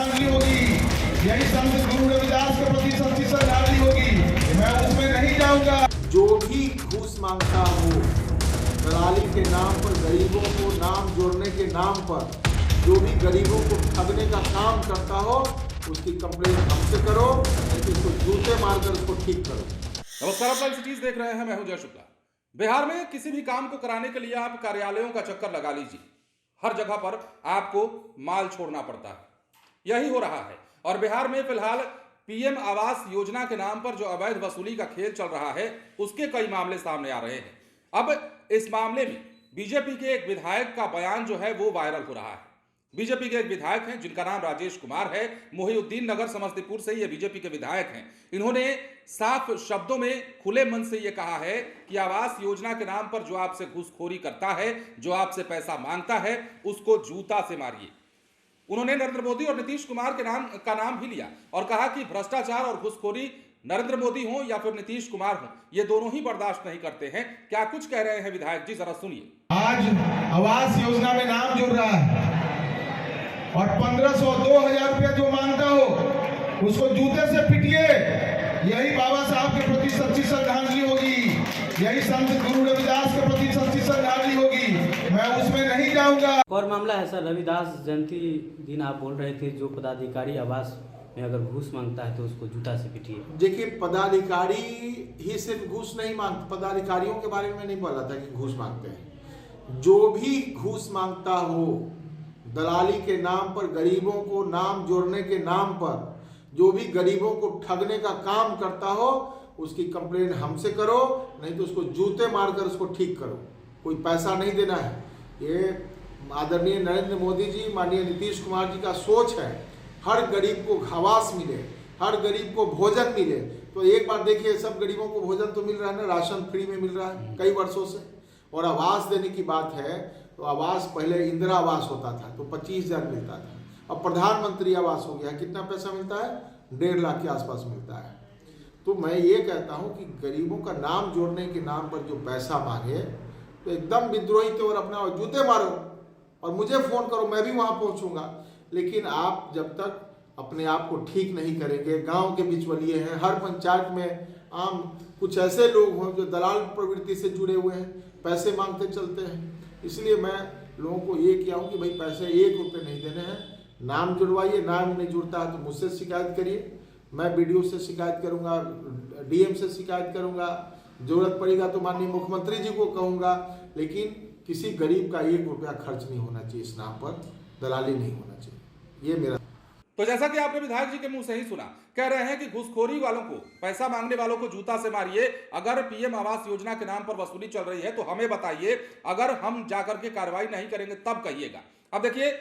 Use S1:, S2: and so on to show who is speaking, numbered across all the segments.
S1: श्रद्धांजलि होगी, यही संत गुरु रविदास के प्रति सच्ची श्रद्धांजलि होगी। मैं उसमें नहीं जाऊंगा।
S2: जो भी घूस मांगता हो, दलाली के नाम पर, गरीबों को नाम जोड़ने के नाम पर, जो भी गरीबों को ठगने का काम करता हो, उसकी कंप्लेंट हमसे करो, नहीं तो उसको जूते मारकर उसको ठीक करो।
S3: नमस्कार, आप सिटीज देख रहे हैं, मैं हूं जय शुक्ला। बिहार में किसी भी काम को कराने के लिए आप कार्यालयों का चक्कर लगा लीजिए, हर जगह पर आपको माल छोड़ना पड़ता है। यही हो रहा है। और बिहार में फिलहाल पीएम आवास योजना के नाम पर जो अवैध वसूली का खेल चल रहा है, उसके कई मामले सामने आ रहे हैं। अब इस मामले में बीजेपी के एक विधायक का बयान जो है वो वायरल हो रहा है। बीजेपी के एक विधायक हैं जिनका नाम राजेश कुमार है, मोहिउद्दीन नगर समस्तीपुर से ये बीजेपी के विधायक हैं। इन्होंने साफ शब्दों में खुले मन से ये कहा है कि आवास योजना के नाम पर जो आपसे घूसखोरी करता है, जो आपसे पैसा मांगता है, उसको जूता से मारिए। उन्होंने नरेंद्र मोदी और नीतीश कुमार के नाम भी लिया और कहा कि भ्रष्टाचार और घूसखोरी नरेंद्र मोदी हो या फिर नीतीश कुमार हो, ये दोनों ही बर्दाश्त नहीं करते हैं। क्या कुछ कह रहे हैं विधायक जी, जरा सुनिए।
S1: आज आवास योजना में नाम जुड़ रहा है और 1500 2000 रुपया जो मांगता हो उसको जूते से पिटिए। यही बाबा साहब के प्रति सच्ची श्रद्धांजलि होगी, यही संत गुरु रविदास के प्रति सच्ची श्रद्धांजलि होगी। मैं उसमें नहीं जाऊंगा।
S4: और मामला है सर, रविदास जयंती दिन आप बोल रहे थे जो पदाधिकारी आवास में अगर घूस मांगता है तो उसको जूता से पिटिए।
S2: देखिए, पदाधिकारी ही सिर्फ घूस नहीं मांगते, पदाधिकारियों के बारे में नहीं बोला था कि घूस मांगते हैं। जो भी घूस मांगता हो, दलाली के नाम पर, गरीबों को नाम जोड़ने के नाम पर, जो भी गरीबों को ठगने का काम करता हो, उसकी कंप्लेंट हमसे करो, नहीं तो उसको जूते मारकर उसको ठीक करो। कोई पैसा नहीं देना है। ये आदरणीय नरेंद्र मोदी जी, माननीय नीतीश कुमार जी का सोच है, हर गरीब को आवास मिले, हर गरीब को भोजन मिले। तो एक बार देखिए, सब गरीबों को भोजन तो मिल रहा है ना, राशन फ्री में मिल रहा है कई वर्षों से। और आवास देने की बात है तो आवास पहले इंदिरा आवास होता था तो 25,000 मिलता था, अब प्रधानमंत्री आवास हो गया। कितना पैसा मिलता है? 1.5 लाख के आसपास मिलता है। तो मैं ये कहता हूँ कि गरीबों का नाम जोड़ने के नाम पर जो पैसा मांगे तो एकदम विद्रोही तौर अपना जूते मारो और मुझे फ़ोन करो, मैं भी वहाँ पहुँचूँगा। लेकिन आप जब तक अपने आप को ठीक नहीं करेंगे, गांव के बिचवलिए हैं, हर पंचायत में आम कुछ ऐसे लोग हों जो दलाल प्रवृत्ति से जुड़े हुए हैं, पैसे मांगते चलते हैं। इसलिए मैं लोगों को ये किया हूँ कि भाई पैसे 1 रुपये नहीं देने हैं, नाम जुड़वाइए। नाम नहीं जुड़ता है तो मुझसे शिकायत करिए, मैं BDO से शिकायत करूँगा, DM से शिकायत करूँगा, ज़रूरत पड़ेगा तो माननीय मुख्यमंत्री जी को कहूँगा। लेकिन किसी गरीब का 1 रुपया खर्च नहीं होना चाहिए, इस नाम पर दलाली नहीं होना चाहिए। ये मेरा।
S3: तो जैसा कि आपने विधायक जी के मुंह से ही सुना, कह रहे हैं कि घूसखोरी वालों को, पैसा मांगने वालों को जूता से मारिए। अगर पीएम आवास योजना के नाम पर वसूली चल रही है तो हमें बताइए, अगर हम जाकर के कार्रवाई नहीं करेंगे तब कहिएगा। अब देखिए,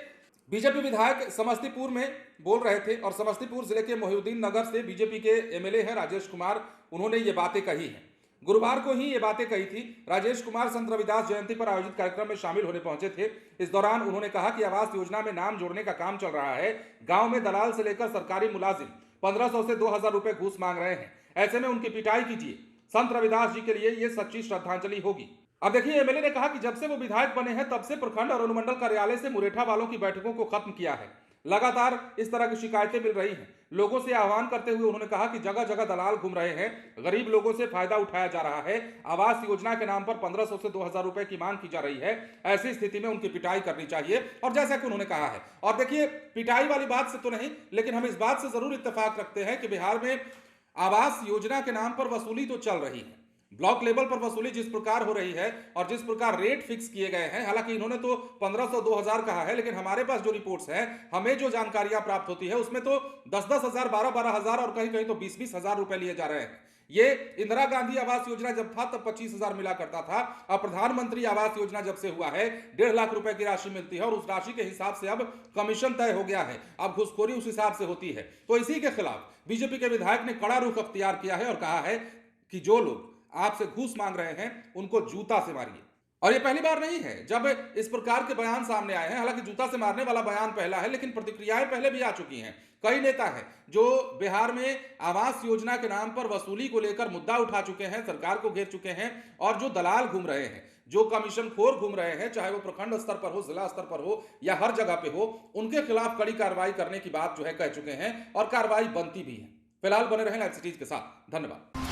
S3: बीजेपी विधायक समस्तीपुर में बोल रहे थे और समस्तीपुर जिले के मोहिउद्दीन नगर से बीजेपी के MLA हैं राजेश कुमार, उन्होंने ये बातें कही हैं। गुरुवार को ही ये बातें कही थी। राजेश कुमार संत रविदास जयंती पर आयोजित कार्यक्रम में शामिल होने पहुंचे थे। इस दौरान उन्होंने कहा कि आवास योजना में नाम जोड़ने का काम चल रहा है। गांव में दलाल से लेकर सरकारी मुलाजिम 1500 से 2000 रुपए घूस मांग रहे हैं। ऐसे में उनकी पिटाई कीजिए। संत रविदास जी के लिए ये सच्ची श्रद्धांजलि होगी। अब देखिए, MLA ने कहा कि जब से वो विधायक बने हैं तब से प्रखंड और अनुमंडल कार्यालय से मुरेठा वालों की बैठकों को खत्म किया है। लगातार इस तरह की शिकायतें मिल रही हैं। लोगों से आह्वान करते हुए उन्होंने कहा कि जगह जगह दलाल घूम रहे हैं, गरीब लोगों से फायदा उठाया जा रहा है। आवास योजना के नाम पर 1500 से 2000 रुपए की मांग की जा रही है। ऐसी स्थिति में उनकी पिटाई करनी चाहिए। और जैसा कि उन्होंने कहा है, और देखिए, पिटाई वाली बात से तो नहीं, लेकिन हम इस बात से जरूर इत्तेफाक रखते हैं कि बिहार में आवास योजना के नाम पर वसूली तो चल रही है। ब्लॉक लेवल पर वसूली जिस प्रकार हो रही है और जिस प्रकार रेट फिक्स किए गए हैं, हालांकि इन्होंने तो 1500 2000 कहा है, लेकिन हमारे पास जो रिपोर्ट्स हैं, हमें जो जानकारियां प्राप्त होती है, उसमें तो 10-10 हजार, 12-12 हजार और कहीं कहीं तो 20-20 हजार रुपए लिए जा रहे हैं। ये इंदिरा गांधी आवास योजना जब था तब 25,000 मिला करता था। अब प्रधानमंत्री आवास योजना जब से हुआ है 1.5 लाख रुपए की राशि मिलती है और उस राशि के हिसाब से अब कमीशन तय हो गया है। अब घूसखोरी उस हिसाब से होती है। तो इसी के खिलाफ बीजेपी के विधायक ने कड़ा रुख अख्तियार किया है और कहा है कि जो लोग आपसे घूस मांग रहे हैं उनको जूता से मारिए। और ये पहली बार नहीं है जब इस प्रकार के बयान सामने आए हैं। हालांकि जूता से मारने वाला बयान पहला है, लेकिन प्रतिक्रियाएं पहले भी आ चुकी हैं। कई नेता हैं जो बिहार में आवास योजना के नाम पर वसूली को लेकर मुद्दा उठा चुके हैं, सरकार को घेर चुके हैं, और जो दलाल घूम रहे हैं, जो कमीशन खोर घूम रहे हैं, चाहे वो प्रखंड स्तर पर हो, जिला स्तर पर हो या हर जगह पे हो, उनके खिलाफ कड़ी कार्रवाई करने की बात जो है कह चुके हैं और कार्रवाई बनती भी है। फिलहाल बने रहें लाइव सिटीज के साथ। धन्यवाद।